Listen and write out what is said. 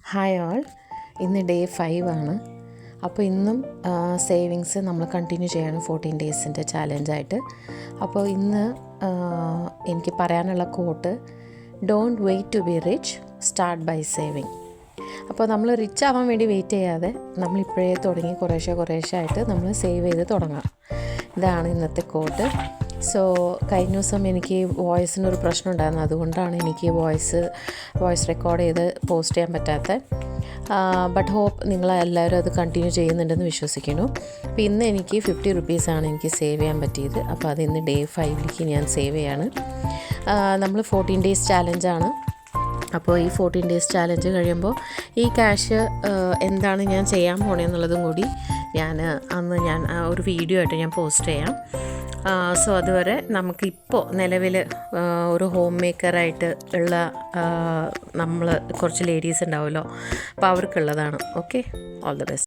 Hi all, ഇന്ന് day 5 ആണ്. അപ്പോൾ ഇന്നും സേവിങ്സ് നമ്മൾ കണ്ടിന്യൂ ചെയ്യണം 14 ഡേയ്സിൻ്റെ ചാലഞ്ചായിട്ട്. അപ്പോൾ ഇന്ന് എനിക്ക് പറയാനുള്ള quote, don't wait to be rich, start by saving. അപ്പോൾ നമ്മൾ റിച്ച് ആവാൻ വേണ്ടി വെയിറ്റ് ചെയ്യാതെ നമ്മളിപ്പോഴേ തുടങ്ങി കുറേശ്ശെ ആയിട്ട് നമ്മൾ സേവ് ചെയ്ത് തുടങ്ങാം. ഇതാണ് ഇന്നത്തെ കോട്ട്. സോ കഴിഞ്ഞ ദിവസം എനിക്ക് വോയിസിനൊരു പ്രശ്നം ഉണ്ടായിരുന്നു, അതുകൊണ്ടാണ് എനിക്ക് വോയിസ് റെക്കോർഡ് ചെയ്ത് പോസ്റ്റ് ചെയ്യാൻ പറ്റാത്തത്. ബട്ട് ഹോപ്പ് നിങ്ങളെല്ലാവരും അത് കണ്ടിന്യൂ ചെയ്യുന്നുണ്ടെന്ന് വിശ്വസിക്കുന്നു. അപ്പോൾ ഇന്ന് എനിക്ക് 50 റുപ്പീസാണ് എനിക്ക് സേവ് ചെയ്യാൻ പറ്റിയത്. അപ്പോൾ അത് ഇന്ന് ഡേ 5ലേക്ക് ഞാൻ സേവ് ചെയ്യാണ്. നമ്മൾ 14 ഡേയ്സ് ചാലഞ്ചാണ്. അപ്പോൾ ഈ 14 ഡേയ്സ് ചാലഞ്ച് കഴിയുമ്പോൾ ഈ ക്യാഷ് എന്താണ് ഞാൻ ചെയ്യാൻ പോണേന്നുള്ളതും കൂടി ഞാൻ ഒരു വീഡിയോ ആയിട്ട് ഞാൻ പോസ്റ്റ് ചെയ്യാം. സോ അതുവരെ നമുക്കിപ്പോൾ നിലവിൽ ഒരു ഹോം മേക്കറായിട്ട് ഉള്ള നമ്മൾ കുറച്ച് ലേഡീസ് ഉണ്ടാവുമല്ലോ, അപ്പോൾ അവർക്കുള്ളതാണ്. Okay, all the best.